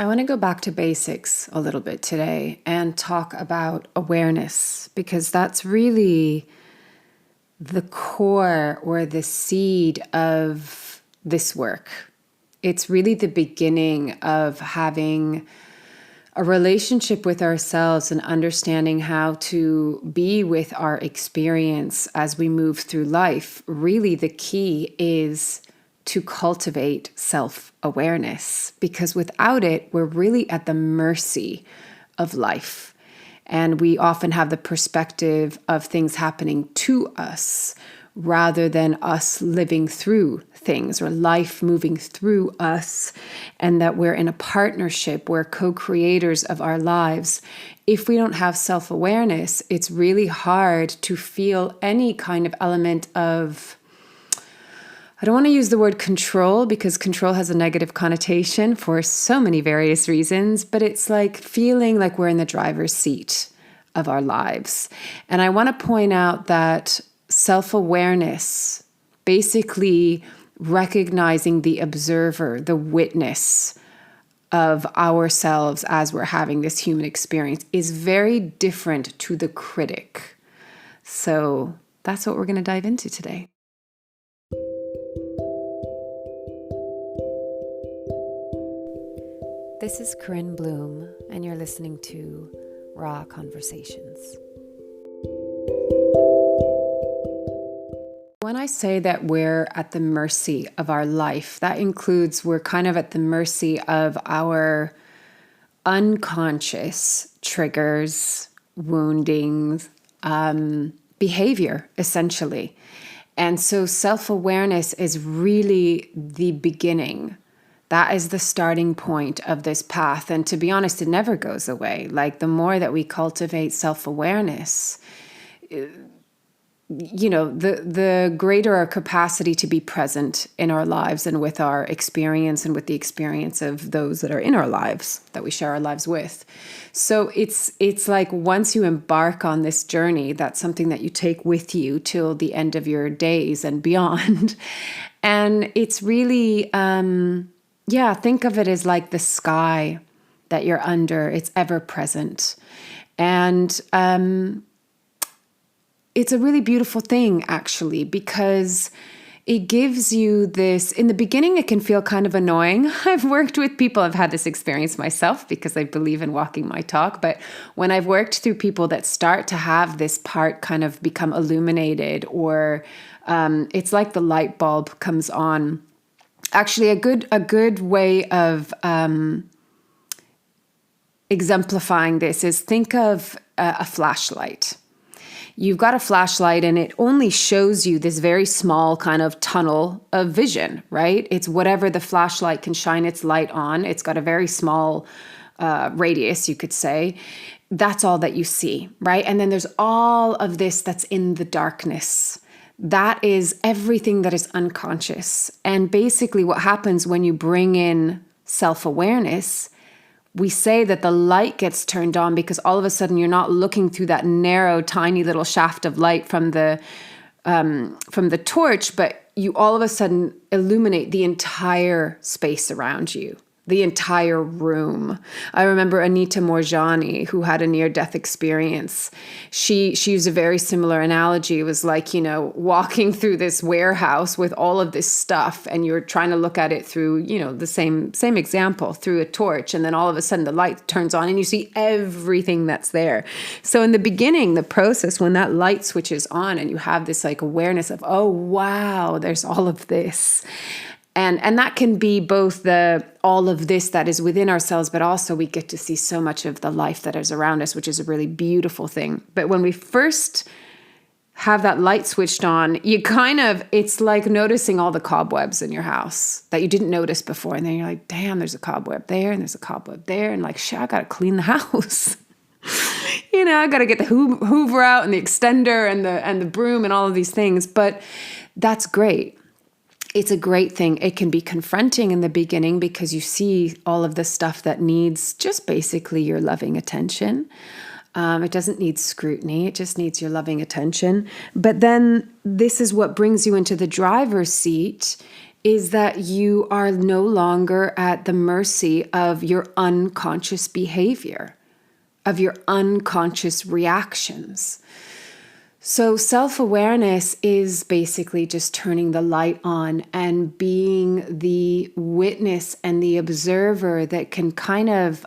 I want to go back to basics a little bit today and talk about awareness, because that's really the core or the seed of this work. It's really the beginning of having a relationship with ourselves and understanding how to be with our experience as we move through life. Really, the key is to cultivate self-awareness, because without it, we're really at the mercy of life. And we often have the perspective of things happening to us rather than us living through things or life moving through us, and that we're in a partnership, we're co-creators of our lives. If we don't have self-awareness, it's really hard to feel any kind of element of, I don't want to use the word control because control has a negative connotation for so many various reasons, but it's like feeling like we're in the driver's seat of our lives. And I want to point out that self-awareness, basically recognizing the observer, the witness of ourselves as we're having this human experience, is very different to the critic. So that's what we're going to dive into today. This is Corinne Bloom, and you're listening to Raw Conversations. When I say that we're at the mercy of our life, that includes we're kind of at the mercy of our unconscious triggers, woundings, behavior, essentially. And so self-awareness is really the beginning. That is the starting point of this path. And to be honest, it never goes away. Like the more that we cultivate self-awareness, the greater our capacity to be present in our lives and with our experience and with the experience of those that are in our lives, that we share our lives with. So it's like once you embark on this journey, that's something that you take with you till the end of your days and beyond. And it's really, think of it as like the sky that you're under. It's ever present. And it's a really beautiful thing, actually, because it gives you this, in the beginning, it can feel kind of annoying. I've worked with people, I've had this experience myself because I believe in walking my talk. But when I've worked through people that start to have this part kind of become illuminated, or it's like the light bulb comes on. Actually, a good way of exemplifying this is think of a flashlight. You've got a flashlight and it only shows you this very small kind of tunnel of vision, right? It's whatever the flashlight can shine its light on. It's got a very small radius, you could say. That's all that you see, right? And then there's all of this that's in the darkness. That is everything that is unconscious. And basically what happens when you bring in self-awareness, we say that the light gets turned on because all of a sudden you're not looking through that narrow, tiny little shaft of light from the torch, but you all of a sudden illuminate the entire space around you, the entire room. I remember Anita Morjani, who had a near-death experience. She used a very similar analogy. It was like, walking through this warehouse with all of this stuff, and you're trying to look at it through, the same example, through a torch, and then all of a sudden the light turns on and you see everything that's there. So in the beginning, the process, when that light switches on and you have this like awareness of, oh, wow, there's all of this. And that can be both all of this that is within ourselves, but also we get to see so much of the life that is around us, which is a really beautiful thing. But when we first have that light switched on, it's like noticing all the cobwebs in your house that you didn't notice before. And then you're like, damn, there's a cobweb there and there's a cobweb there. And like, shit, I got to clean the house. I got to get the Hoover out and the extender and the broom and all of these things. But that's great. It's a great thing. It can be confronting in the beginning because you see all of the stuff that needs just basically your loving attention. It doesn't need scrutiny. It just needs your loving attention. But then this is what brings you into the driver's seat, is that you are no longer at the mercy of your unconscious behavior, of your unconscious reactions. So self-awareness is basically just turning the light on and being the witness and the observer that can kind of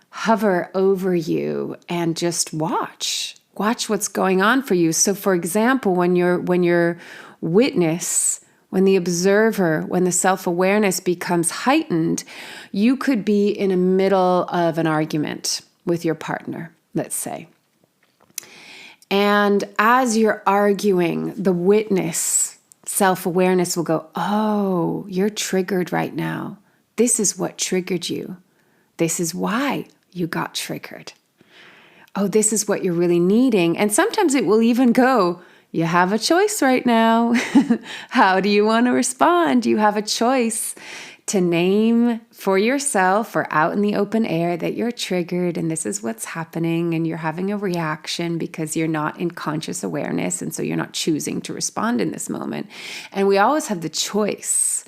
hover over you and just watch what's going on for you. So for example, when you're witness, when the observer, when the self-awareness becomes heightened, you could be in the middle of an argument with your partner, let's say. And as you're arguing, the witness, self-awareness will go, oh, you're triggered right now. This is what triggered you. This is why you got triggered. Oh, this is what you're really needing. And sometimes it will even go, you have a choice right now. How do you want to respond? You have a choice to name for yourself or out in the open air that you're triggered and this is what's happening and you're having a reaction because you're not in conscious awareness and so you're not choosing to respond in this moment. And we always have the choice.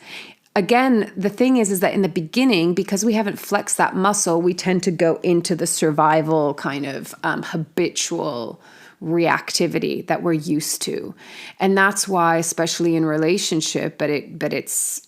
Again, the thing is that in the beginning, because we haven't flexed that muscle, we tend to go into the survival kind of habitual reactivity that we're used to. And that's why, especially in relationship, but it's,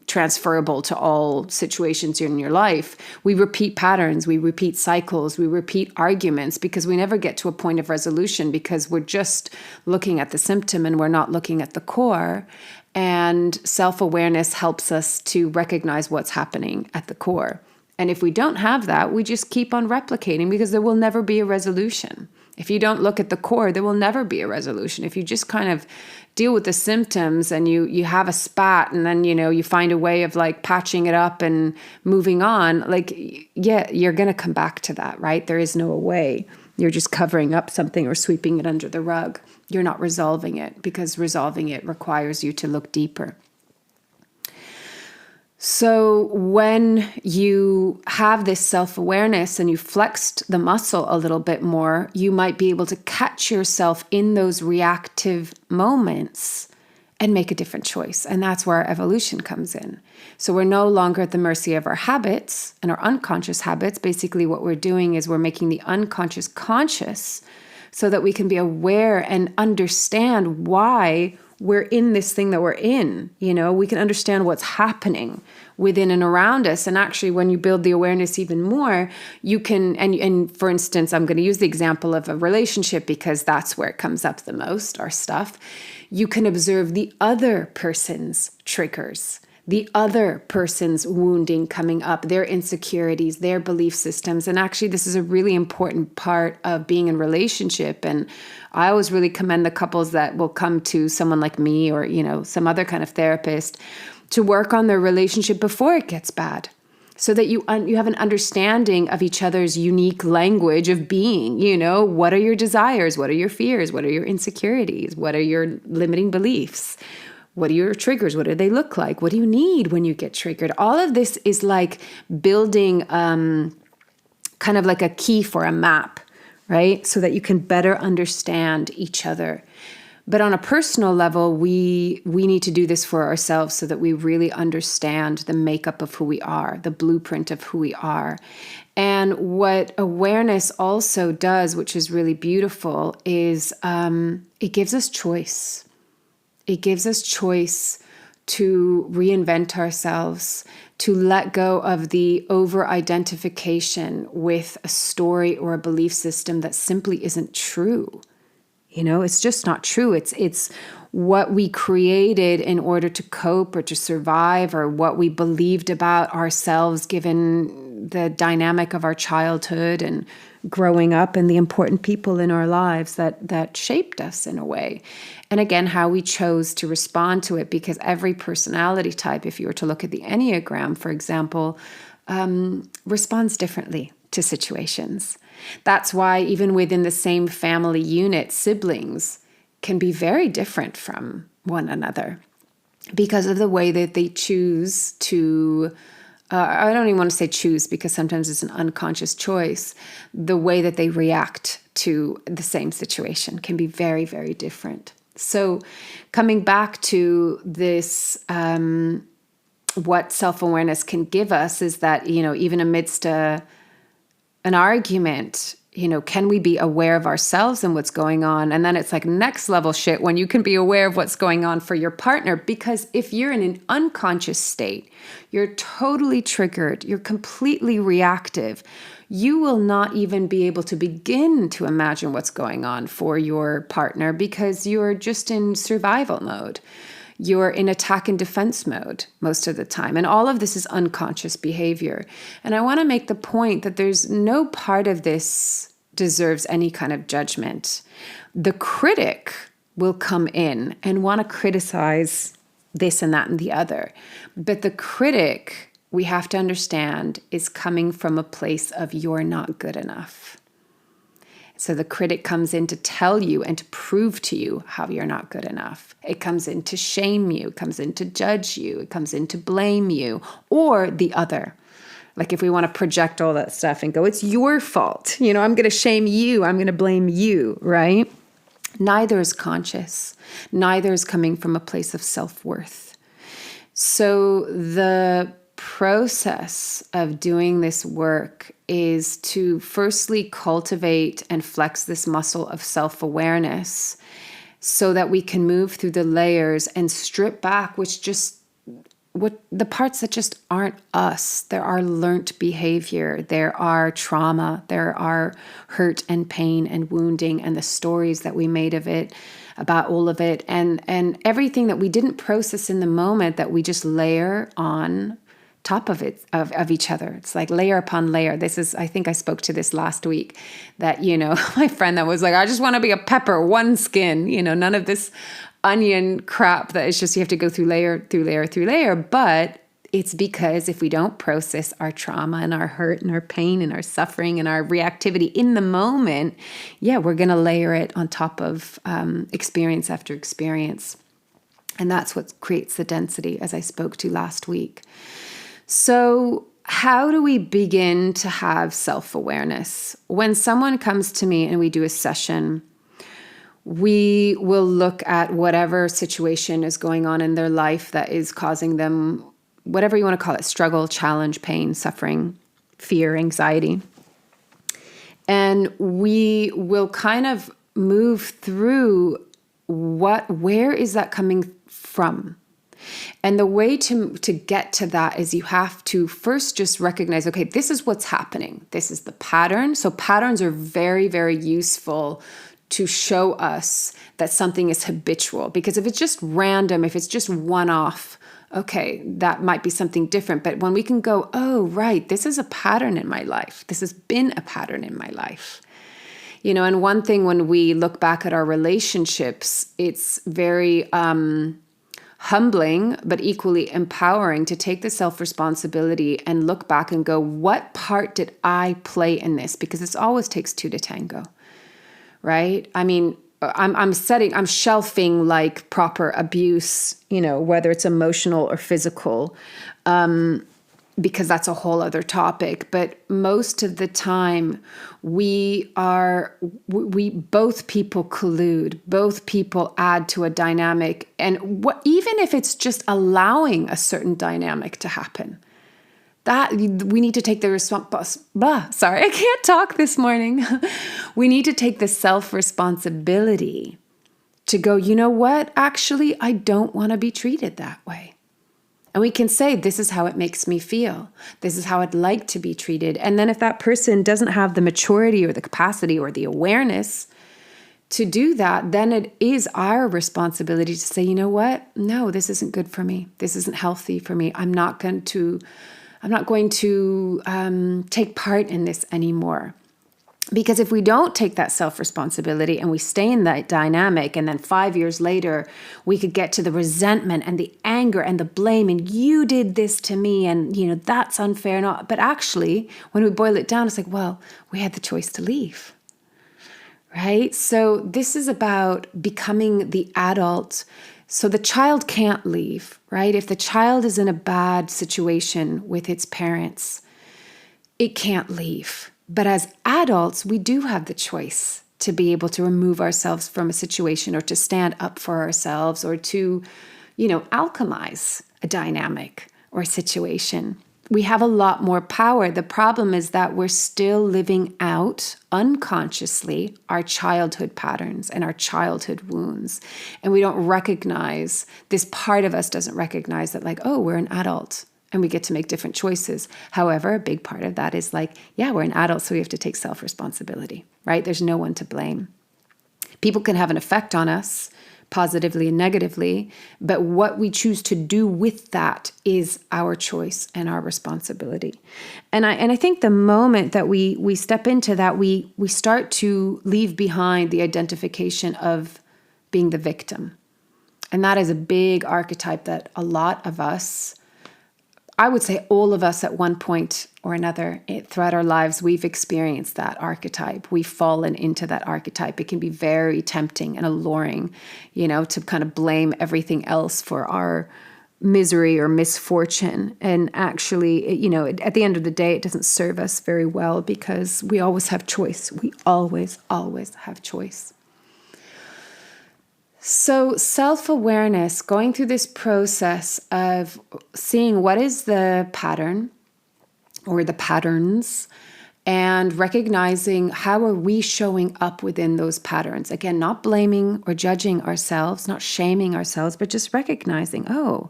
transferable to all situations in your life, we repeat patterns, we repeat cycles, we repeat arguments because we never get to a point of resolution because we're just looking at the symptom and we're not looking at the core. And self-awareness helps us to recognize what's happening at the core. And if we don't have that, we just keep on replicating because there will never be a resolution. If you don't look at the core, there will never be a resolution. If you just kind of deal with the symptoms and you have a spat and then, you find a way of like patching it up and moving on, like, yeah, you're going to come back to that, right? There is no way. You're just covering up something or sweeping it under the rug. You're not resolving it because resolving it requires you to look deeper. So when you have this self-awareness and you flexed the muscle a little bit more, you might be able to catch yourself in those reactive moments and make a different choice. And that's where our evolution comes in. So we're no longer at the mercy of our habits and our unconscious habits. Basically what we're doing is we're making the unconscious conscious so that we can be aware and understand why we're in this thing that we're in. We can understand what's happening within and around us. And actually, when you build the awareness even more, you can, and for instance, I'm going to use the example of a relationship because that's where it comes up the most, our stuff. You can observe the other person's triggers, the other person's wounding coming up, their insecurities, their belief systems. And actually, this is a really important part of being in relationship. And I always really commend the couples that will come to someone like me or, some other kind of therapist to work on their relationship before it gets bad. So that you have an understanding of each other's unique language of being. What are your desires? What are your fears? What are your insecurities? What are your limiting beliefs? What are your triggers? What do they look like? What do you need when you get triggered? All of this is like building kind of like a key for a map, right? So that you can better understand each other. But on a personal level, we need to do this for ourselves so that we really understand the makeup of who we are, the blueprint of who we are. And what awareness also does, which is really beautiful, is it gives us choice. It gives us choice to reinvent ourselves, to let go of the over-identification with a story or a belief system that simply isn't true. It's just not true. It's what we created in order to cope or to survive, or what we believed about ourselves given the dynamic of our childhood and growing up and the important people in our lives that shaped us in a way. And again, how we chose to respond to it, because every personality type, if you were to look at the Enneagram, for example, responds differently to situations. That's why even within the same family unit, siblings can be very different from one another because of the way that they choose to, I don't even want to say choose because sometimes it's an unconscious choice. The way that they react to the same situation can be very, very different. So coming back to this, what self-awareness can give us is that, even amidst an argument, can we be aware of ourselves and what's going on? And then it's like next level shit when you can be aware of what's going on for your partner. Because if you're in an unconscious state, you're totally triggered, you're completely reactive, you will not even be able to begin to imagine what's going on for your partner because you're just in survival mode. You're in attack and defense mode most of the time. And all of this is unconscious behavior. And I want to make the point that there's no part of this deserves any kind of judgment. The critic will come in and want to criticize this and that and the other. But the critic, we have to understand, is coming from a place of you're not good enough. So the critic comes in to tell you and to prove to you how you're not good enough. It comes in to shame you, it comes in to judge you, it comes in to blame you, or the other. Like if we want to project all that stuff and go, it's your fault. I'm going to shame you, I'm going to blame you, right? Neither is conscious. Neither is coming from a place of self-worth. So the process of doing this work is to firstly cultivate and flex this muscle of self-awareness so that we can move through the layers and strip back what the parts that just aren't us. There are learnt behavior, there are trauma, there are hurt and pain and wounding and the stories that we made of it, about all of it, and everything that we didn't process in the moment that we just layer on top of it, of each other. It's like layer upon layer. I think I spoke to this last week that, my friend that was like, I just want to be a pepper, one skin, none of this onion crap that it's just, you have to go through layer, through layer, through layer. But it's because if we don't process our trauma and our hurt and our pain and our suffering and our reactivity in the moment, we're going to layer it on top of experience after experience. And that's what creates the density, as I spoke to last week. So how do we begin to have self-awareness? When someone comes to me and we do a session, we will look at whatever situation is going on in their life that is causing them, whatever you want to call it, struggle, challenge, pain, suffering, fear, anxiety. And we will kind of move through where is that coming from? And the way to get to that is you have to first just recognize, okay, this is what's happening. This is the pattern. So patterns are very, very useful to show us that something is habitual. Because if it's just random, if it's just one-off, okay, that might be something different. But when we can go, oh, right, this is a pattern in my life. This has been a pattern in my life. And one thing when we look back at our relationships, it's very humbling, but equally empowering to take the self-responsibility and look back and go, what part did I play in this? Because it always takes two to tango, right? I mean, I'm shelving like proper abuse, whether it's emotional or physical, because that's a whole other topic. But most of the time we both people collude, both people add to a dynamic. And even if it's just allowing a certain dynamic to happen, that we need to take the sorry, I can't talk this morning. We need to take the self-responsibility to go, you know what? Actually, I don't want to be treated that way. And we can say, this is how it makes me feel. This is how I'd like to be treated. And then if that person doesn't have the maturity or the capacity or the awareness to do that, then it is our responsibility to say, you know what? No, this isn't good for me. This isn't healthy for me. I'm not going to take part in this anymore. Because if we don't take that self-responsibility and we stay in that dynamic, and then 5 years later, we could get to the resentment and the anger and the blame, and you did this to me, and that's unfair. But actually, when we boil it down, it's like, well, we had the choice to leave, right? So this is about becoming the adult. So the child can't leave, right? If the child is in a bad situation with its parents, it can't leave. But as adults, we do have the choice to be able to remove ourselves from a situation or to stand up for ourselves or to, alchemize a dynamic or situation. We have a lot more power. The problem is that we're still living out unconsciously our childhood patterns and our childhood wounds. And we don't recognize, this part of us doesn't recognize that, like, oh, we're an adult and we get to make different choices. However, a big part of that is like, yeah, we're an adult, so we have to take self-responsibility, right? There's no one to blame. People can have an effect on us, positively and negatively, but what we choose to do with that is our choice and our responsibility. And I think the moment that we step into that, we start to leave behind the identification of being the victim. And that is a big archetype that a lot of us, I would say all of us at one point or another throughout our lives, we've experienced that archetype. We've fallen into that archetype. It can be very tempting and alluring, to kind of blame everything else for our misery or misfortune. And actually, at the end of the day, it doesn't serve us very well because we always have choice. We always have choice. So self-awareness, going through this process of seeing what is the pattern or the patterns and recognizing how are we showing up within those patterns. Again, not blaming or judging ourselves, not shaming ourselves, but just recognizing, oh,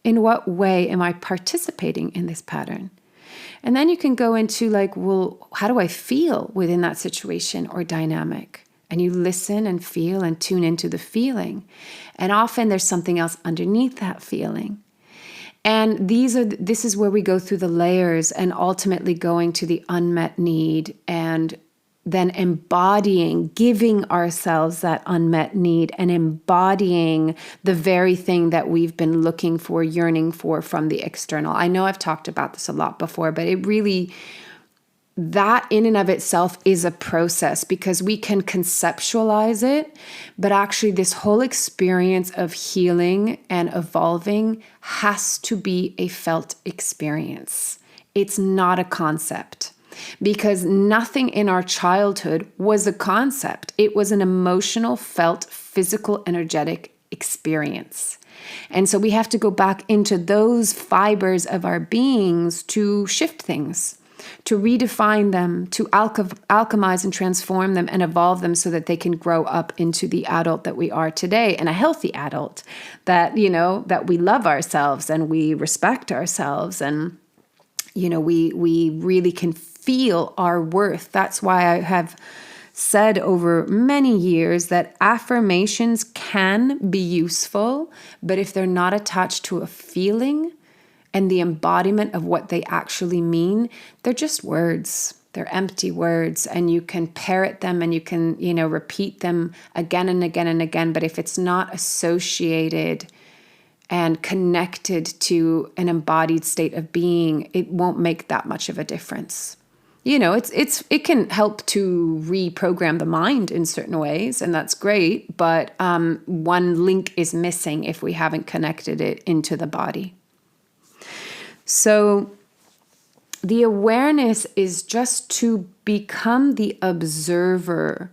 in what way am I participating in this pattern? And then you can go into like, well, how do I feel within that situation or dynamic? And you listen and feel and tune into the feeling. And often there's something else underneath that feeling. And this is where we go through the layers and ultimately going to the unmet need and then embodying, giving ourselves that unmet need and embodying the very thing that we've been looking for, yearning for from the external. I know I've talked about this a lot before, but it really, that in and of itself is a process because we can conceptualize it, but actually this whole experience of healing and evolving has to be a felt experience. It's not a concept because nothing in our childhood was a concept. It was an emotional, felt, physical, energetic experience. And so we have to go back into those fibers of our beings to shift things, to redefine them, to alchemize and transform them and evolve them so that they can grow up into the adult that we are today, and a healthy adult that, that we love ourselves and we respect ourselves and, we really can feel our worth. That's why I have said over many years that affirmations can be useful, but if they're not attached to a feeling and the embodiment of what they actually mean, they're just words. They're empty words, and you can parrot them and you can, repeat them again and again and again. But if it's not associated and connected to an embodied state of being, it won't make that much of a difference. It can help to reprogram the mind in certain ways, and that's great. But one link is missing if we haven't connected it into the body. So the awareness is just to become the observer.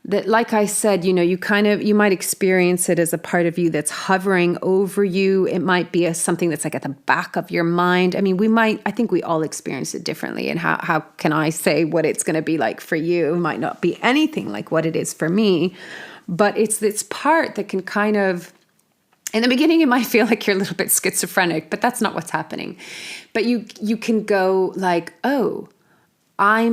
That, like I said, you might experience it as a part of you that's hovering over you. It might be something that's like at the back of your mind. I mean, I think we all experience it differently. And how can I say what it's going to be like for you? It might not be anything like what it is for me, but it's this part that can kind of, in the beginning, it might feel like you're a little bit schizophrenic, but that's not what's happening. But you can go like, oh,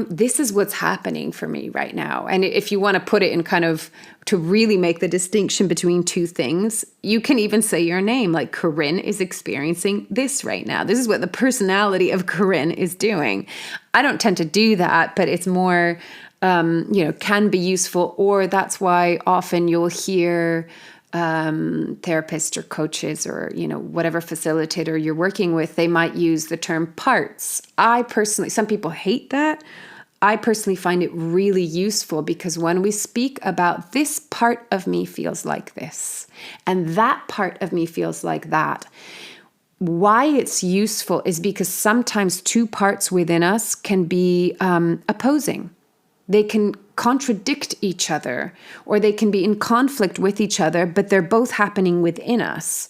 this is what's happening for me right now. And if you want to put it in kind of to really make the distinction between two things, you can even say your name, like Corinne is experiencing this right now. This is what the personality of Corinne is doing. I don't tend to do that, but it's more, can be useful. Or that's why often you'll hear therapists or coaches or, whatever facilitator you're working with, they might use the term parts. Some people hate that. I personally find it really useful because when we speak about this part of me feels like this, and that part of me feels like that, why it's useful is because sometimes two parts within us can be opposing. They can contradict each other, or they can be in conflict with each other, but they're both happening within us.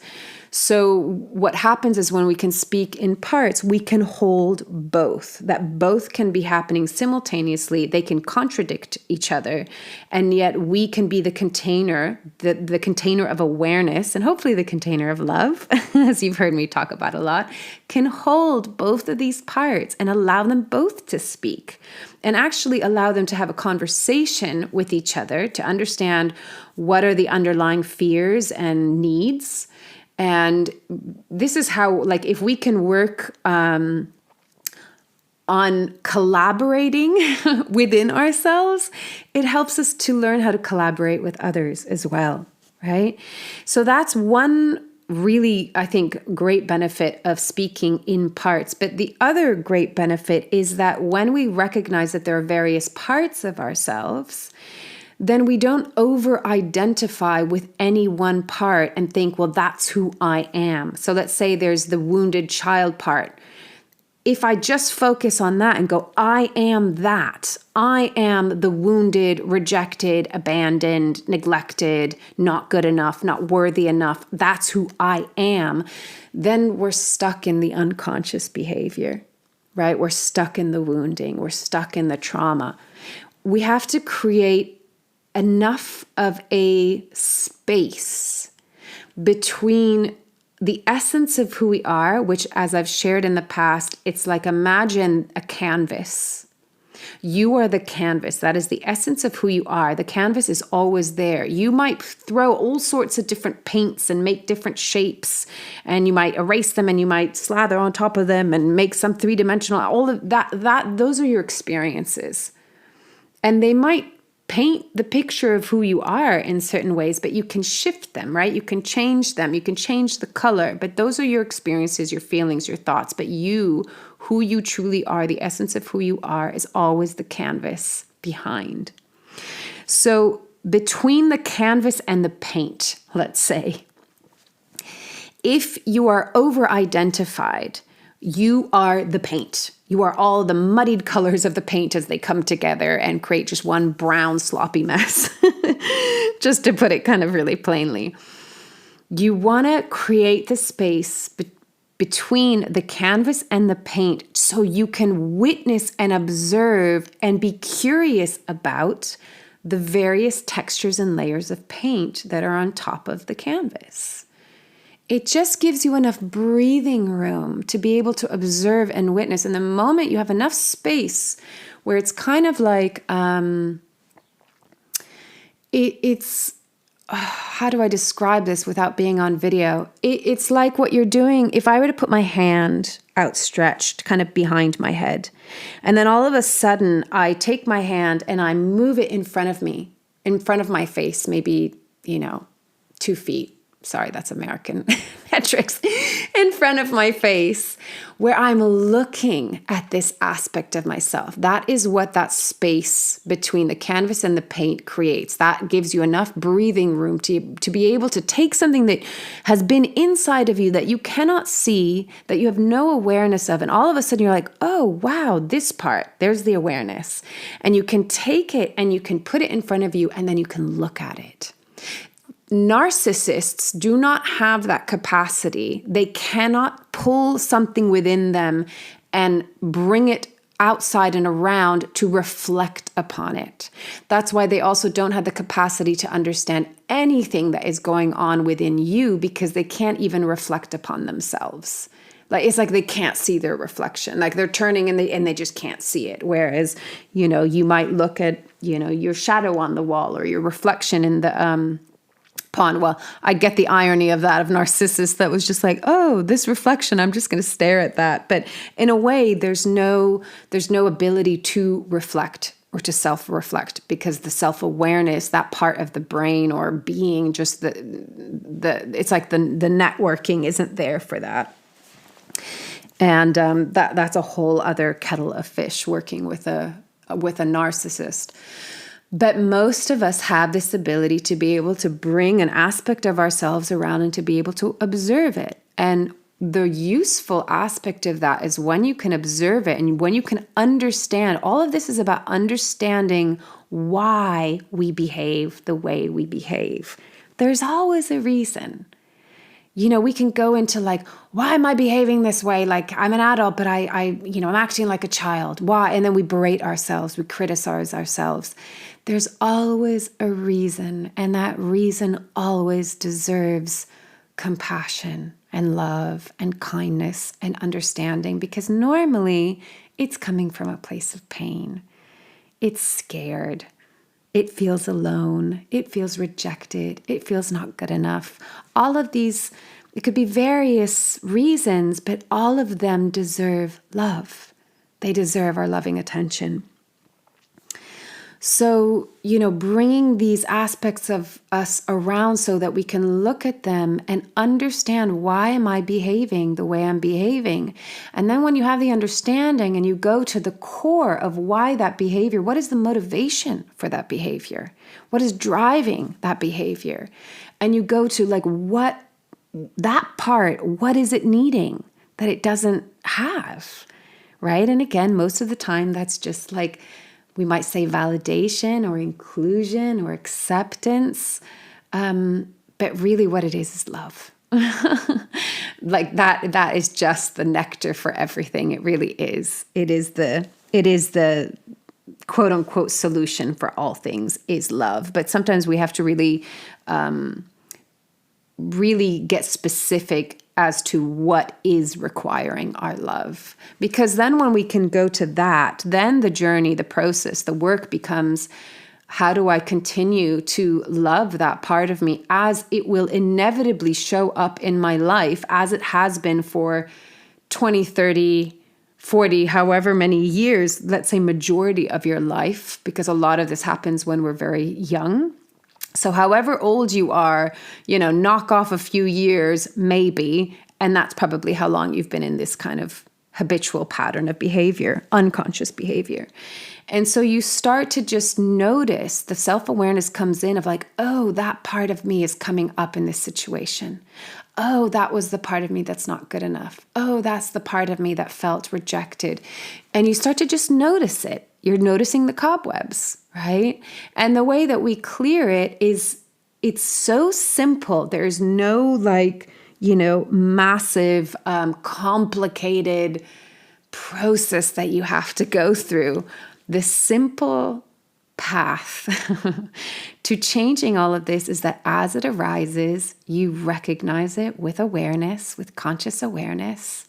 So what happens is when we can speak in parts, we can hold both, that both can be happening simultaneously. They can contradict each other, and yet we can be the container, the container of awareness, and hopefully the container of love, as you've heard me talk about a lot, can hold both of these parts and allow them both to speak, and actually allow them to have a conversation with each other to understand what are the underlying fears and needs. And this is how, like, if we can work on collaborating within ourselves, it helps us to learn how to collaborate with others as well, right? So that's one really, I think, great benefit of speaking in parts. But the other great benefit is that when we recognize that there are various parts of ourselves, then we don't over-identify with any one part and think, well, that's who I am. So let's say there's the wounded child part. If I just focus on that and go, I am that. I am the wounded, rejected, abandoned, neglected, not good enough, not worthy enough. That's who I am. Then we're stuck in the unconscious behavior, right? We're stuck in the wounding. We're stuck in the trauma. We have to create enough of a space between the essence of who we are, which, as I've shared in the past, it's like, imagine a canvas. You are the canvas. That is the essence of who you are. The canvas is always there. You might throw all sorts of different paints and make different shapes, and you might erase them and you might slather on top of them and make some three-dimensional, all of that, those are your experiences. And they might paint the picture of who you are in certain ways, but you can shift them, right? You can change them. You can change the color, but those are your experiences, your feelings, your thoughts. But you, who you truly are, the essence of who you are, is always the canvas behind. So between the canvas and the paint, let's say, if you are over-identified, you are the paint. You are all the muddied colors of the paint as they come together and create just one brown, sloppy mess, just to put it kind of really plainly. You want to create the space between the canvas and the paint so you can witness and observe and be curious about the various textures and layers of paint that are on top of the canvas. It just gives you enough breathing room to be able to observe and witness. And the moment you have enough space where it's kind of like, how do I describe this without being on video? It's like what you're doing. If I were to put my hand outstretched kind of behind my head, and then all of a sudden I take my hand and I move it in front of me, in front of my face, maybe, 2 feet. Sorry, that's American metrics, in front of my face, where I'm looking at this aspect of myself. That is what that space between the canvas and the paint creates. That gives you enough breathing room to be able to take something that has been inside of you that you cannot see, that you have no awareness of, and all of a sudden you're like, oh, wow, this part, there's the awareness. And you can take it and you can put it in front of you, and then you can look at it. Narcissists do not have that capacity. They cannot pull something within them and bring it outside and around to reflect upon it. That's why they also don't have the capacity to understand anything that is going on within you, because they can't even reflect upon themselves. It's like they can't see their reflection. Like they're turning and they just can't see it. Whereas, you might look at, your shadow on the wall or your reflection in the pond. Well, I get the irony of that, of Narcissus that was just like, oh, this reflection, I'm just going to stare at that. But in a way, there's no ability to reflect or to self-reflect, because the self-awareness, that part of the brain or being, just it's like the networking isn't there for that. And that's a whole other kettle of fish, working with a narcissist. But most of us have this ability to be able to bring an aspect of ourselves around and to be able to observe it. And the useful aspect of that is when you can observe it and when you can understand, all of this is about understanding why we behave the way we behave. There's always a reason. We can go into like, why am I behaving this way? Like, I'm an adult, but I'm acting like a child. Why? And then we berate ourselves, we criticize ourselves. There's always a reason, and that reason always deserves compassion and love and kindness and understanding, because normally it's coming from a place of pain. It's scared. It feels alone. It feels rejected. It feels not good enough. All of these, it could be various reasons, but all of them deserve love. They deserve our loving attention. So, bringing these aspects of us around so that we can look at them and understand, why am I behaving the way I'm behaving? And then when you have the understanding and you go to the core of why that behavior, what is the motivation for that behavior? What is driving that behavior? And you go to like, what is it needing that it doesn't have, right? And again, most of the time that's just like, we might say validation or inclusion or acceptance. But really what it is love. Like that is just the nectar for everything. It really is. It is the quote unquote solution for all things is love. But sometimes we have to really get specific as to what is requiring our love. Because then when we can go to that, then the journey, the process, the work becomes, how do I continue to love that part of me as it will inevitably show up in my life, as it has been for 20, 30, 40, however many years, let's say majority of your life, because a lot of this happens when we're very young. So however old you are, knock off a few years, maybe, and that's probably how long you've been in this kind of habitual pattern of behavior, unconscious behavior. And so you start to just notice, the self-awareness comes in of like, oh, that part of me is coming up in this situation. Oh, that was the part of me that's not good enough. Oh, that's the part of me that felt rejected. And you start to just notice it. You're noticing the cobwebs, right? And the way that we clear it is, it's so simple. There's no massive, complicated process that you have to go through. The simple path to changing all of this is that as it arises, you recognize it with awareness, with conscious awareness.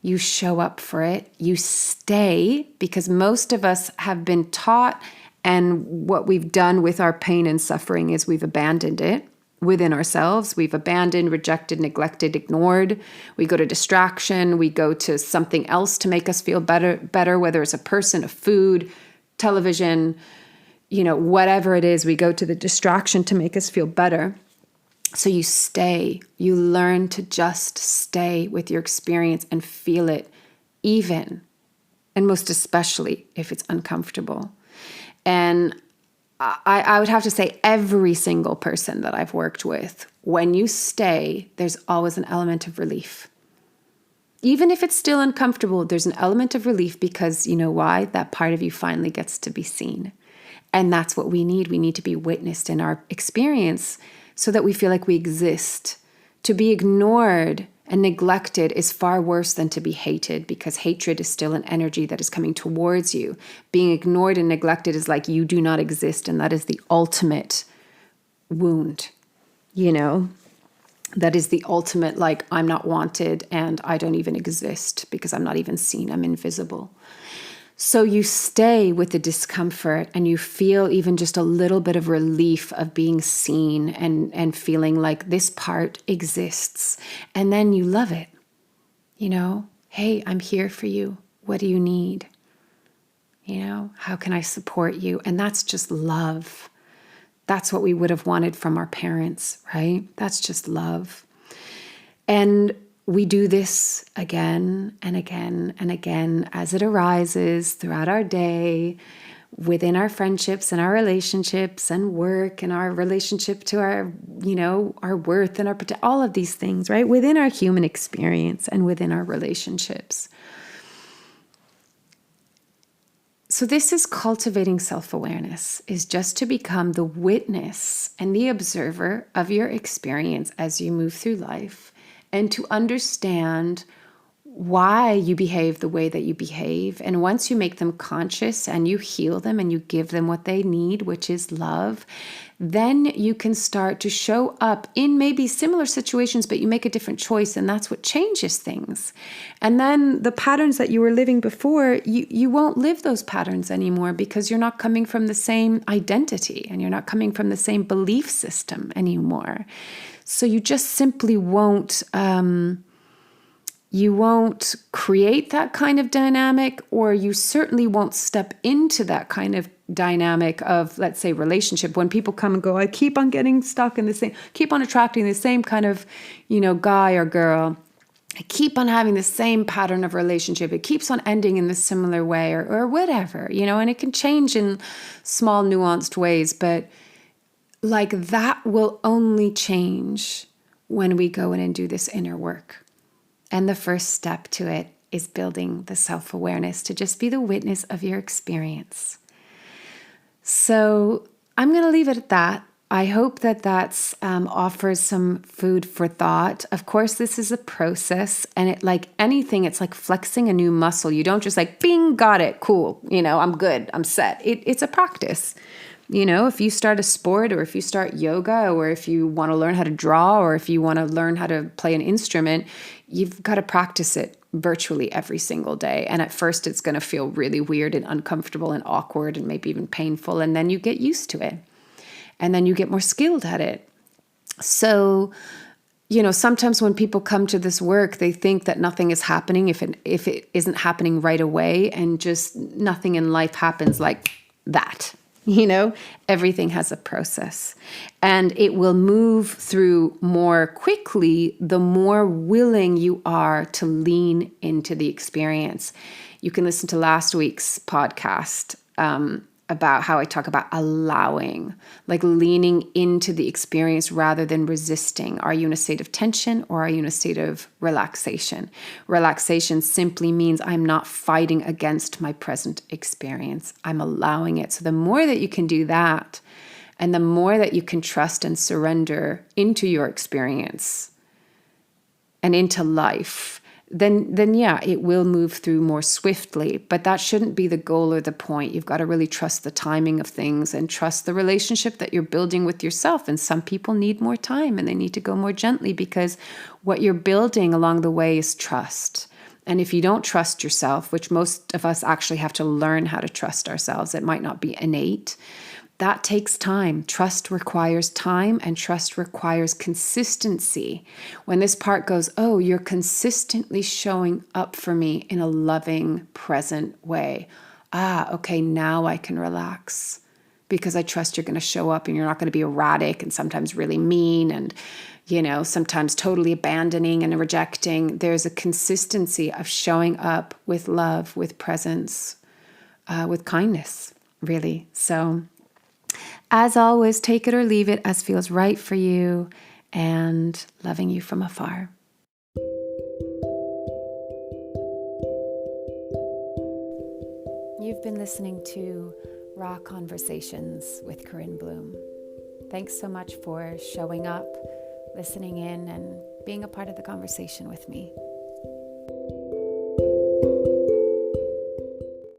You show up for it. You stay, because most of us have been taught, and what we've done with our pain and suffering is we've abandoned it within ourselves. We've abandoned, rejected, neglected, ignored. We go to distraction. We go to something else to make us feel better, whether it's a person, a food, television, whatever it is, we go to the distraction to make us feel better. So you stay, you learn to just stay with your experience and feel it, even, and most especially if it's uncomfortable. And I would have to say every single person that I've worked with, when you stay, there's always an element of relief. Even if it's still uncomfortable, there's an element of relief, because you know why? That part of you finally gets to be seen. And that's what we need. We need to be witnessed in our experience so that we feel like we exist. To be ignored and neglected is far worse than to be hated, because hatred is still an energy that is coming towards you. Being ignored and neglected is like you do not exist, and that is the ultimate wound, That is the ultimate, like, I'm not wanted and I don't even exist because I'm not even seen, I'm invisible. So you stay with the discomfort and you feel even just a little bit of relief of being seen and feeling like this part exists. And then you love it. Hey, I'm here for you. What do you need? How can I support you? And that's just love. That's what we would have wanted from our parents, right? That's just love. And we do this again and again and again as it arises throughout our day. within our friendships and our relationships and work and our relationship to our, our worth and all of these things, right? Within our human experience and within our relationships. So this is cultivating self-awareness, is just to become the witness and the observer of your experience as you move through life, and to understand why you behave the way that you behave. And once you make them conscious and you heal them and you give them what they need, which is love, then you can start to show up in maybe similar situations, but you make a different choice, and that's what changes things. And then the patterns that you were living before, you won't live those patterns anymore, because you're not coming from the same identity and you're not coming from the same belief system anymore. So you just simply won't you won't create that kind of dynamic, or you certainly won't step into that kind of dynamic of, let's say, relationship. When people come and go, I keep on getting stuck in the same, keep on attracting the same kind of, guy or girl. I keep on having the same pattern of relationship. It keeps on ending in this similar way or whatever, and it can change in small nuanced ways, but like that will only change when we go in and do this inner work. And the first step to it is building the self-awareness to just be the witness of your experience. So I'm going to leave it at that. I hope that that's offers some food for thought. Of course, this is a process, and it, like anything, it's like flexing a new muscle. You don't just like, bing, got it, cool, I'm good, I'm set. It's a practice. If you start a sport, or if you start yoga, or if you want to learn how to draw, or if you want to learn how to play an instrument, you've got to practice it virtually every single day. And at first it's going to feel really weird and uncomfortable and awkward and maybe even painful. And then you get used to it. And then you get more skilled at it. So, sometimes when people come to this work, they think that nothing is happening if it isn't happening right away, and just nothing in life happens like that. Everything has a process, and it will move through more quickly the more willing you are to lean into the experience. You can listen to last week's podcast about how I talk about allowing, like leaning into the experience rather than resisting. Are you in a state of tension, or are you in a state of relaxation? Relaxation simply means I'm not fighting against my present experience. I'm allowing it. So the more that you can do that, and the more that you can trust and surrender into your experience and into life, then yeah, it will move through more swiftly. But that shouldn't be the goal or the point. You've got to really trust the timing of things and trust the relationship that you're building with yourself. And some people need more time, and they need to go more gently, because what you're building along the way is trust. And if you don't trust yourself, which most of us actually have to learn how to trust ourselves, it might not be innate. That takes time. Trust requires time, and trust requires consistency. When this part goes, oh, you're consistently showing up for me in a loving, present way. Okay, now I can relax, because I trust you're going to show up, and you're not going to be erratic and sometimes really mean and, sometimes totally abandoning and rejecting. There's a consistency of showing up with love, with presence, with kindness, really. So, as always, take it or leave it as feels right for you, and loving you from afar. You've been listening to Raw Conversations with Corinne Bloom. Thanks so much for showing up, listening in, and being a part of the conversation with me.